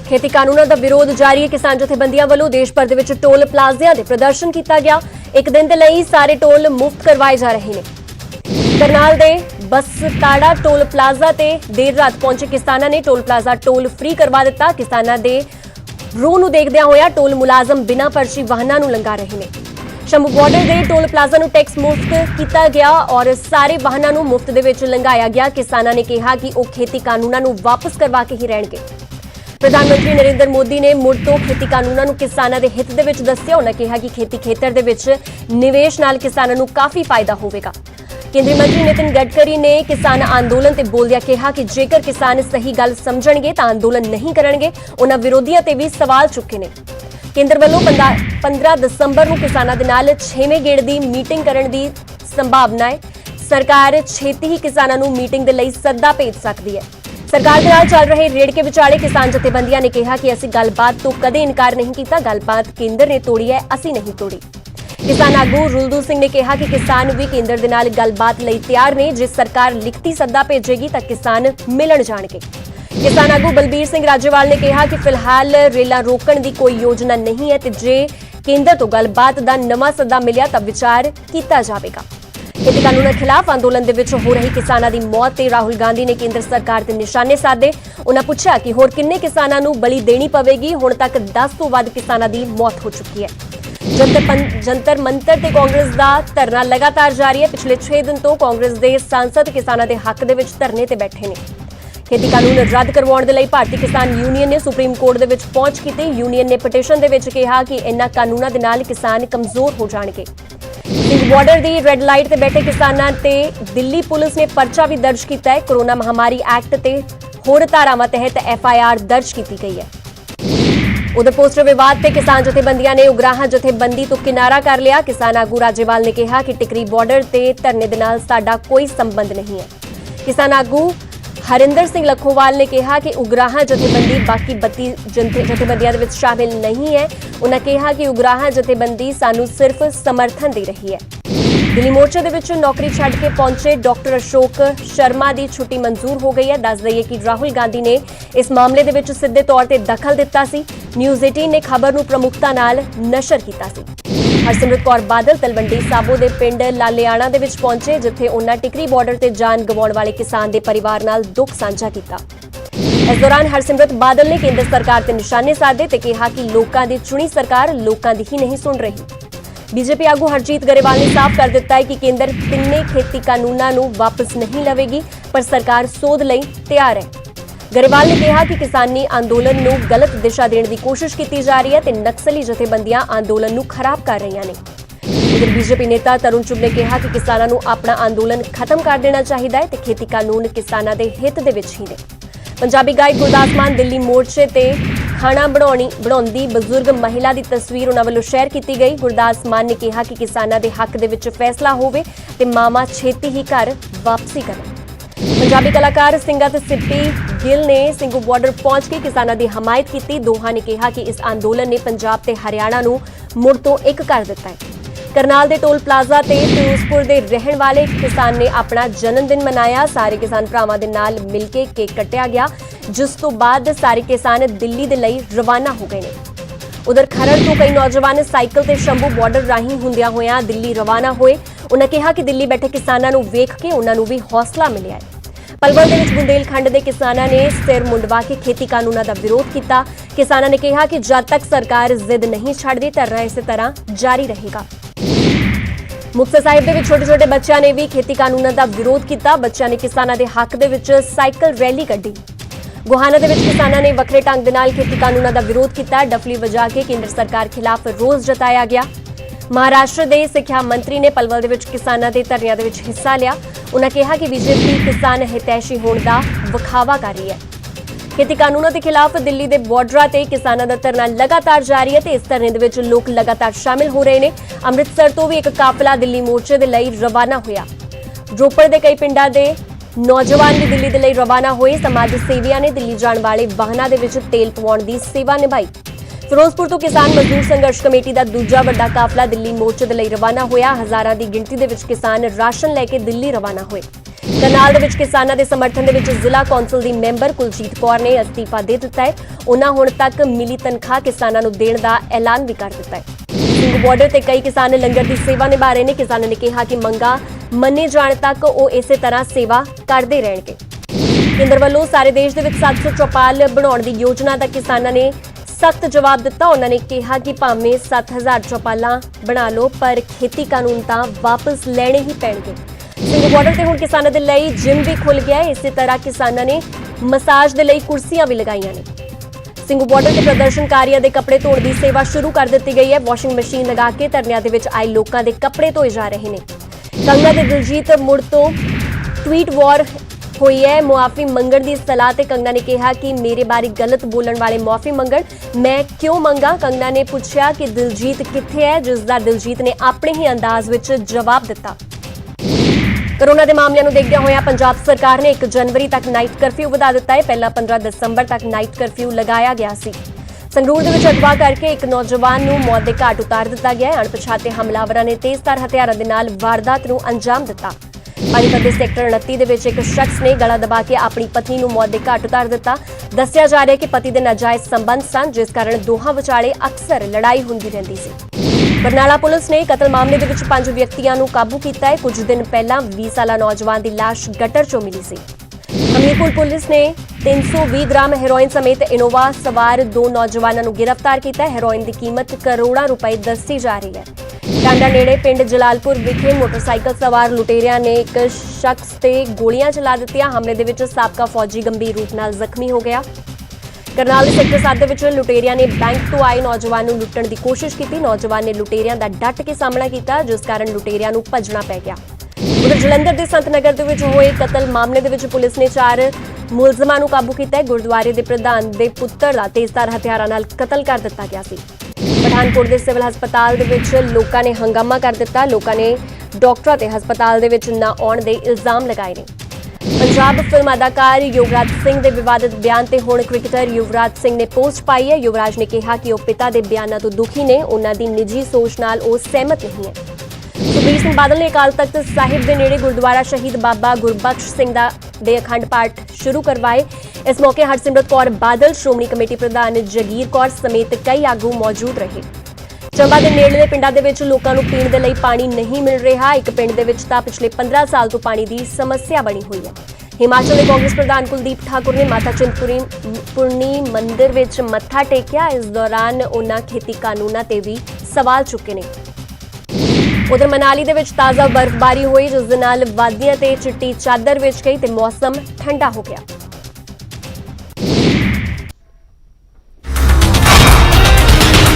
खेती कानूनां दा विरोध जारी है। किसान जथेबंदियां वालों देश भर दे विच टोल प्लाजिਆਂ दे प्रदर्शन किया गया। एक दिन दे लई सारे टोल मुफ्त करवाए जा रहे हैं। करनाल दे बसताड़ा टोल प्लाजा ते देर रात पहुंचे किसानां ने टोल प्लाजा टोल फ्री करवा दिता। किसानां दे रोह नूं देखदिआं होया टोल मुलाजम बिना पर्ची वाहनां नूं लंघा रहे हैं। शंभू बॉर्डर के टोल प्लाजा नूं टैक्स मुफ्त किया गया और सारे वाहनों नूं मुफ्त दे विच लंघाया गया। किसानां ने कहा कि वो खेती कानूनां नूं वापस करवा के ही रहणगे। प्रधानमंत्री नरेंद्र मोदी ने मुड़ तो खेती कानूनां नूं किसानां दे हित दे विच दस्सिआ। उन्होंने कहा कि खेती खेतर दे विच निवेश नाल किसानां नूं काफी फायदा होवेगा। केंद्रीय मंत्री नितिन गडकरी ने किसान अंदोलन ते बोलदिआ कहा कि जेकर किसान सही गल समझणगे तां अंदोलन नहीं करनगे। उन्हां विरोधियों ते भी सवाल चुके ने। केंद्र वालों 15 दसंबर नूं किसानां दे नाल 6वें गेड़ दी मीटिंग करन दी संभावना है। सरकार छेती ही किसानां नूं मीटिंग दे लई सद्दा भेज सकदी है। सरकार दे नाल चल रहे रेड़ के विचाले किसान जथेबंदियां ने कहा कि असीं गलबात तो कदे इनकार नहीं किया। गलबात केंद्र ने तोड़ी है, असीं नहीं तोड़ी। किसान आगू रुलदू सिंह ने कहा कि किसान भी केंद्र दे नाल गलबात लई तैयार ने। जे सरकार लिखती सद्दा भेजेगी तां किसान मिलण जाणगे। किसान आगू बलबीर सिंह राजेवाल ने कहा कि फिलहाल रेलां रोकण दी कोई योजना नहीं है ते जे केंद्र तो गलबात दा नवां सद्दा मिलिया तां विचार कीता जावेगा। खेती कानूनां खिलाफ अंदोलन दे विच हो रही किसानां दी मौत ते राहुल गांधी ने केंद्र सरकार ते निशाने साधे। उन्हां पुछया कि होर किन्ने किसानां नूं बली देनी पवेगी। हुण तक 10 तो वध किसानां दी मौत हो चुकी है। जंतर मंतर ते कांग्रेस दा धरना लगातार जारी है। पिछले 6 दिन तो कांग्रेस दे सांसद किसानां दे हक दे विच धरने ते बैठे ने। खेती कानून रद्द करवाउण दे लई भारतीय किसान यूनियन ने सुप्रीम कोर्ट दे विच पहुंच कीती। यूनियन ने पटिशन दे विच कहा कि इन्हां कानूनां दे नाल किसान कमजोर हो जाणगे। सिंह बॉर्डर दी रेड लाइट ते बैठे किसानां ते दिल्ली पुलिस ने पर्चा भी दर्ज किया है। कोरोना महामारी एक्ट ते होर धारावां तहत FIR दर्ज की गई है। उधर पोस्टर विवाद ते किसान जथेबंदियां ने उगराह जथेबंदी तो किनारा कर लिया। किसान आगू राजेवाल ने कहा कि टिकरी बॉर्डर ते धरने दे नाल साडा कोई संबंध नहीं है। किसान आगू हरिंदर सिंह लखोवाल ने कहा कि उगराह जथेबंदी बाकी 32 जथेबंदियां दे विच शामिल नहीं है। उन्होंने कहा कि उगराह जथेबंदी सानू सिर्फ समर्थन दे रही है। दिल्ली मोर्चे दे विच नौकरी छड्ड के पहुंचे डॉक्टर अशोक शर्मा की छुट्टी मंजूर हो गई है। दस दईए कि राहुल गांधी ने इस मामले दे विच सिद्धे तौर पर दखल दिता सी। न्यूज़ 18 ने खबर नूं प्रमुखता नाल नशर कीता सी। हरसिमरत कौर बादल तलवंडी साबो दे पिंड लालियाणा दे विच पहुंचे जिथे उन्हां टिकरी बॉर्डर ते जान गवाउण वाले किसान दे परिवार नाल दुख साझा कीता। इस दौरान हरसिमरत बादल ने केंद्र सरकार ते निशाने साधे ते कहा कि लोकां दी चुनी सरकार लोकां दी ही नहीं सुन रही। बीजेपी आगू हरजीत गरेवाल ने साफ कर दिता है कि केंद्र तिन्ने खेती कानूनां नूं वापस नहीं लवेगी पर सरकार सोध लई तैयार है। गरेवाल ने कहा कि किसानी अंदोलन नूं गलत दिशा देने की कोशिश की जा रही है ते नक्सली जथेबंदियां अंदोलन नूं खराब कर रही ने। उधर बीजेपी नेता तरुण चुग ने कहा कि किसानां नूं अपना अंदोलन खत्म कर देना चाहिए है ते खेती कानून किसानां दे हित दे विच ही ने। पंजाबी गायक गुरदास मान दिल्ली मोर्चे ते खाना बनाउंदी बजुर्ग महिला की तस्वीर उन्हां वल्लों शेयर की गई। गुरदास मान ने कहा कि किसानां दे हक दे विच फैसला होवे ते मामा छेती ही घर वापसी करन। पंजाबी कलाकार सिंगा ते सिप्पी गिल ने सिंघू बॉर्डर पहुंच के किसानां दी हमायत की। दोहां ने कहा कि इस आंदोलन ने पंजाब ते हरियाणा नूं मुड़ तो एक कर दिता है। करनाल दे टोल प्लाजा ते फिरोजपुर दे रहण वाले किसान ने अपना जन्मदिन मनाया। सारे किसान भरावां दे नाल मिल के केक कट्टिया गया जिस तो बाद सारे किसान दिल्ली दे लई रवाना हो गए ने। उधर खरड़ तो कई नौजवान साइकिल ते शंभू बॉर्डर राही हुंदियां होइयां दिल्ली रवाना होए। उन्होंने कहा कि दिल्ली बैठे किसानां नूं वेख के उन्हां नूं भी हौसला मिलिया है। पलवल दे विच बुंदेलखंड के किसानां ने सिर मुंडवा के खेती कानूनां दा विरोध किया। किसानां ने कहा कि जद तक सरकार जिद नहीं छड्डदी धरना इस तरह जारी रहेगा। मुक्तसर साहिब दे विच छोटे छोटे बच्चों ने भी खेती कानूनां दा विरोध किया। बच्चों ने किसानां दे हक दे विच साइकिल रैली कड्ढी। गोहाना दे विच किसानां ने वखरे ढंग दे नाल खेती कानूनां दा विरोध किया। डफली वजा के केंद्र सरकार खिलाफ रोष जताया गया। महाराष्ट्र के सिक्ख्या मंत्री ने पलवल दे विच किसानां दे धरनिਆਂ दे विच हिस्सा लिया। उन्होंने कहा कि बीजेपी किसान हितैषी होने का विखावा कर रही है। खेती कानूनों के खिलाफ दिल्ली के बॉर्डर से किसानों का धरना लगातार जारी है। इस धरने दे विच लोग लगातार शामिल हो रहे हैं। अमृतसर तो भी एक काफिला दिल्ली मोर्चे के लिए रवाना होया। रोपड़ के कई पिंडों के नौजवान भी दिल्ली के लिए रवाना हुए। समाज सेवियों ने दिल्ली जाने वाले वाहनों के विच तेल पवाउण की सेवा निभाई। फिरोजपुर तो किसान मजदूर संघर्ष कमेटी का दूजा वड्डा काफिला दिल्ली मोर्चे के लिए रवाना होया। हज़ारां की गिणती दे विच किसान राशन लैके दिल्ली रवाना हुए। ਕਰਨਾਲ ਦੇ ਵਿੱਚ ਕਿਸਾਨਾਂ ਦੇ ਸਮਰਥਨ ਦੇ ਵਿੱਚ ਜ਼ਿਲ੍ਹਾ ਕੌਂਸਲ ਦੀ ਮੈਂਬਰ ਕੁਲਜੀਤ ਕੌਰ ਨੇ ਅਸਤੀਫਾ ਦੇ ਦਿੱਤਾ ਹੈ। ਉਹਨਾਂ ਹੁਣ ਤੱਕ ਮਿਲੀ ਤਨਖਾਹ ਕਿਸਾਨਾਂ ਨੂੰ ਦੇਣ ਦਾ ਐਲਾਨ ਵੀ ਕਰ ਦਿੱਤਾ ਹੈ। ਸਿੰਘ ਬਾਰਡਰ ਤੇ ਕਈ ਕਿਸਾਨ ਲੰਗਰ ਦੀ ਸੇਵਾ ਨਿਭਾ ਰਹੇ ਨੇ। ਕਿਸਾਨਾਂ ਨੇ ਕਿਹਾ ਕਿ ਮੰਗਾਂ ਮੰਨੇ ਜਾਣ ਤੱਕ ਉਹ ਇਸੇ ਤਰ੍ਹਾਂ ਸੇਵਾ ਕਰਦੇ ਰਹਿਣਗੇ। ਕੇਂਦਰ ਵੱਲੋਂ ਸਾਰੇ ਦੇਸ਼ ਦੇ ਵਿੱਚ 700 ਚੌਪਾਲ ਬਣਾਉਣ ਦੀ ਯੋਜਨਾ ਦਾ ਕਿਸਾਨਾਂ ਨੇ ਸਖਤ ਜਵਾਬ ਦਿੱਤਾ। ਉਹਨਾਂ ਨੇ ਕਿਹਾ ਕਿ ਭਾਵੇਂ 7000 ਚੌਪਾਲਾਂ ਬਣਾ ਲਓ ਪਰ ਖੇਤੀ ਕਾਨੂੰਨ ਤਾਂ ਵਾਪਸ ਲੈਣੇ ਹੀ ਪੈਣਗੇ। ਸਿੰਘ ਬਾਰਡਰ ਤੇ ਹੁਣ ਕਿਸਾਨਾਂ ਦੇ ਲਈ ਜਿਮ ਵੀ ਖੁੱਲ ਗਿਆ ਹੈ। ਇਸੇ ਤਰ੍ਹਾਂ ਕਿਸਾਨਾਂ ਨੇ ਮਸਾਜ ਦੇ ਲਈ ਕੁਰਸੀਆਂ ਵੀ ਲਗਾਈਆਂ ਨੇ। ਸਿੰਘ ਬਾਰਡਰ ਤੇ ਪ੍ਰਦਰਸ਼ਨਕਾਰੀਆਂ ਦੇ ਕੱਪੜੇ ਧੋਣ ਦੀ ਸੇਵਾ ਸ਼ੁਰੂ ਕਰ ਦਿੱਤੀ ਗਈ ਹੈ। ਵਾਸ਼ਿੰਗ ਮਸ਼ੀਨ ਲਗਾ ਕੇ ਧਰਨਿਆਂ ਦੇ ਵਿੱਚ ਆਏ ਲੋਕਾਂ ਦੇ ਕੱਪੜੇ ਧੋਏ ਜਾ ਰਹੇ ਨੇ। ਕੰਗਨਾ ਤੇ ਦਿਲਜੀਤ ਮੁੜ ਤੋਂ ਟਵੀਟ ਵਾਰ ਹੋਈ ਹੈ। ਮੁਆਫੀ ਮੰਗਣ ਦੀ ਸਲਾਹ ਤੇ ਕੰਗਨਾ ਨੇ ਕਿਹਾ ਕਿ ਮੇਰੇ ਬਾਰੇ ਗਲਤ ਬੋਲਣ ਵਾਲੇ ਮੁਆਫੀ ਮੰਗਣ। ਮੈਂ ਕਿਉਂ ਮੰਗਾ? ਕੰਗਨਾ ਨੇ ਪੁੱਛਿਆ ਕਿ ਦਿਲਜੀਤ ਕਿੱਥੇ ਹੈ, ਜਿਸ ਦਾ ਦਿਲਜੀਤ ਨੇ ਆਪਣੇ ਹੀ ਅੰਦਾਜ਼ ਵਿੱਚ ਜਵਾਬ ਦਿੱਤਾ। ਕੋਰੋਨਾ ਦੇ ਮਾਮਲਿਆਂ ਨੂੰ ਦੇਖਦਿਆਂ ਹੋਇਆਂ ਪੰਜਾਬ ਸਰਕਾਰ ਨੇ 1 ਜਨਵਰੀ ਤੱਕ ਨਾਈਟ ਕਰਫਿਊ ਵਧਾ ਦਿੱਤਾ ਹੈ। ਪਹਿਲਾਂ 15 ਦਸੰਬਰ ਤੱਕ ਨਾਈਟ ਕਰਫਿਊ ਲਗਾਇਆ ਗਿਆ ਸੀ। ਸੰਗਰੂਰ ਦੇ ਵਿੱਚ ਅਗਵਾ ਕਰਕੇ ਇੱਕ ਨੌਜਵਾਨ ਨੂੰ ਮੌਤ ਦੇ ਘਾਟ ਉਤਾਰ ਦਿੱਤਾ ਗਿਆ ਹੈ। ਅਣਪਛਾਤੇ ਹਮਲਾਵਰਾਂ ਨੇ ਤੇਜ਼ਧਾਰ ਹਥਿਆਰਾਂ ਦੇ ਨਾਲ ਵਾਰਦਾਤ ਨੂੰ ਅੰਜਾਮ ਦਿੱਤਾ। ਪਾਣੀਪਤ ਦੇ ਸੈਕਟਰ 29 ਦੇ ਵਿੱਚ ਇੱਕ ਸ਼ਖਸ ਨੇ ਗਲਾ ਦਬਾ ਕੇ ਆਪਣੀ ਪਤਨੀ ਨੂੰ ਮੌਤ ਦੇ ਘਾਟ ਉਤਾਰ ਦਿੱਤਾ। ਦੱਸਿਆ ਜਾ ਰਿਹਾ ਹੈ ਕਿ ਪਤੀ ਦੇ ਨਾਜਾਇਜ਼ ਸੰਬੰਧ ਸਨ, ਜਿਸ ਕਾਰਨ ਦੋਹਾਂ ਵਿਚਾਲੇ ਅਕਸਰ ਲੜਾਈ ਹੁੰਦੀ ਰਹਿੰਦੀ ਸੀ। ਬਰਨਾਲਾ ਪੁਲਿਸ ਨੇ ਕਤਲ ਮਾਮਲੇ ਦੇ ਵਿੱਚ 5 ਵਿਅਕਤੀਆਂ ਨੂੰ ਕਾਬੂ ਕੀਤਾ ਹੈ। ਕੁਝ ਦਿਨ ਪਹਿਲਾਂ 20 ਸਾਲਾ ਨੌਜਵਾਨ ਦੀ ਲਾਸ਼ ਗਟਰ 'ਚੋਂ ਮਿਲੀ ਸੀ। ਹਮੀਰਪੁਰ ਪੁਲਿਸ ਨੇ 320 ਗ੍ਰਾਮ ਹੈਰੋਇਨ ਸਮੇਤ ਇਨੋਵਾ ਸਵਾਰ 2 ਨੌਜਵਾਨਾਂ ਨੂੰ ਗ੍ਰਿਫਤਾਰ ਕੀਤਾ ਹੈ। ਹੈਰੋਇਨ ਦੀ ਕੀਮਤ ਕਰੋੜਾਂ ਰੁਪਏ ਦੱਸੀ ਜਾ ਰਹੀ ਹੈ। ਟਾਂਡਾ ਨੇੜੇ ਪਿੰਡ ਜਲਾਲਪੁਰ ਵਿਖੇ ਮੋਟਰਸਾਈਕਲ ਸਵਾਰ ਲੁਟੇਰਿਆਂ ਨੇ ਇੱਕ ਸ਼ਖਸ ਤੇ ਗੋਲੀਆਂ ਚਲਾ ਦਿੱਤੀਆਂ। ਹਮਲੇ ਦੇ ਵਿੱਚ ਸਾਬਕਾ ਫੌਜੀ ਗੰਭੀਰ ਰੂਪ ਨਾਲ ਜ਼ਖਮੀ ਹੋ ਗਿਆ। ਕਰਨਾਲ ਦੇ ਸੈਕਟਰ 7 ਦੇ ਵਿੱਚ ਲੁਟੇਰਿਆਂ ਨੇ ਬੈਂਕ ਤੋਂ ਆਏ ਨੌਜਵਾਨ ਨੂੰ ਲੁੱਟਣ ਦੀ ਕੋਸ਼ਿਸ਼ ਕੀਤੀ। ਨੌਜਵਾਨ ਨੇ ਲੁਟੇਰਿਆਂ ਦਾ ਡਟ ਕੇ ਸਾਹਮਣਾ ਕੀਤਾ, ਜਿਸ ਕਾਰਨ ਲੁਟੇਰਿਆਂ ਨੂੰ ਭੱਜਣਾ ਪੈ ਗਿਆ। ਉਧਰ ਜਲੰਧਰ ਦੇ ਸੰਤ ਨਗਰ ਦੇ ਵਿੱਚ ਹੋਏ ਕਤਲ ਮਾਮਲੇ ਦੇ ਵਿੱਚ ਪੁਲਿਸ ਨੇ 4 ਮੁਲਜ਼ਮਾਂ ਨੂੰ ਕਾਬੂ ਕੀਤਾ ਹੈ। ਗੁਰਦੁਆਰੇ ਦੇ ਪ੍ਰਧਾਨ ਦੇ ਪੁੱਤਰ ਦਾ ਤੇਜ਼ਧਾਰ ਹਥਿਆਰਾਂ ਨਾਲ ਕਤਲ ਕਰ ਦਿੱਤਾ ਗਿਆ ਸੀ। ਪਠਾਨਕੋਟ ਦੇ ਸਿਵਲ ਹਸਪਤਾਲ ਦੇ ਵਿੱਚ ਲੋਕਾਂ ਨੇ ਹੰਗਾਮਾ ਕਰ ਦਿੱਤਾ। ਲੋਕਾਂ ਨੇ ਡਾਕਟਰਾਂ ਤੇ ਹਸਪਤਾਲ ਦੇ ਵਿੱਚ ਨਾ ਆਉਣ ਦੇ ਇਲਜ਼ਾਮ ਲਗਾਏ ਨੇ। ਪੰਜਾਬ ਫਿਲਮ ਅਦਾਕਾਰ ਯੁਵਰਾਜ ਸਿੰਘ ਦੇ ਵਿਵਾਦਿਤ ਬਿਆਨ ਤੇ ਹੁਣ ਕ੍ਰਿਕਟਰ ਯੁਵਰਾਜ ਸਿੰਘ ਨੇ ਪੋਸਟ ਪਾਈ ਹੈ। ਯੁਵਰਾਜ ਨੇ ਕਿਹਾ ਕਿ ਉਹ ਪਿਤਾ ਦੇ ਬਿਆਨਾਂ ਤੋਂ ਦੁਖੀ ਨੇ। ਉਹਨਾਂ ਦੀ ਨਿੱਜੀ ਸੋਚ ਨਾਲ ਉਹ ਸਹਿਮਤ ਨਹੀਂ ਹੈ। ਸੁਖਬੀਰ ਸਿੰਘ ਬਾਦਲ ਨੇ ਅਕਾਲ ਤਖਤ ਸਾਹਿਬ ਦੇ ਨੇੜੇ ਗੁਰਦੁਆਰਾ ਸ਼ਹੀਦ ਬਾਬਾ ਗੁਰਬਖਸ਼ ਸਿੰਘ ਦੇ ਅਖੰਡ ਪਾਠ ਸ਼ੁਰੂ ਕਰਵਾਏ। ਇਸ ਮੌਕੇ ਹਰਸਿਮਰਤ ਕੌਰ ਬਾਦਲ, ਸ਼੍ਰੋਮਣੀ ਕਮੇਟੀ ਪ੍ਰਧਾਨ ਜਗੀਰ ਕੌਰ ਸਮੇਤ ਕਈ ਆਗੂ ਮੌਜੂਦ ਰਹੇ। ਚੰਬਾ ਦੇ ਨੇੜਲੇ ਪਿੰਡਾਂ ਦੇ ਵਿੱਚ ਲੋਕਾਂ ਨੂੰ ਪੀਣ ਦੇ ਲਈ ਪਾਣੀ ਨਹੀਂ ਮਿਲ ਰਿਹਾ। ਇੱਕ ਪਿੰਡ ਦੇ ਵਿੱਚ ਤਾਂ ਪਿਛਲੇ 15 ਸਾਲ ਤੋਂ ਪਾਣੀ ਦੀ ਸਮੱਸਿਆ ਬਣੀ ਹੋਈ ਹੈ। ਹਿਮਾਚਲ ਦੇ ਕਾਂਗਰਸ ਪ੍ਰਧਾਨ ਕੁਲਦੀਪ ਠਾਕੁਰ ਨੇ ਮਾਤਾ ਚਿੰਤਪੁਰਨੀ ਮੰਦਿਰ ਵਿੱਚ ਮੱਥਾ ਟੇਕਿਆ। ਇਸ ਦੌਰਾਨ ਉਹਨਾਂ ਖੇਤੀ ਕਾਨੂੰਨਾਂ ਤੇ ਵੀ ਸਵਾਲ ਚੁੱਕੇ ਨੇ। ਉਧਰ ਮਨਾਲੀ ਦੇ ਵਿੱਚ ਤਾਜ਼ਾ ਬਰਫ਼ਬਾਰੀ ਹੋਈ, ਜਿਸ ਦੇ ਨਾਲ ਵਾਦੀਆਂ ਤੇ ਚਿੱਟੀ ਚਾਦਰ ਵਿਛ ਗਈ ਤੇ ਮੌਸਮ ਠੰਡਾ ਹੋ ਗਿਆ।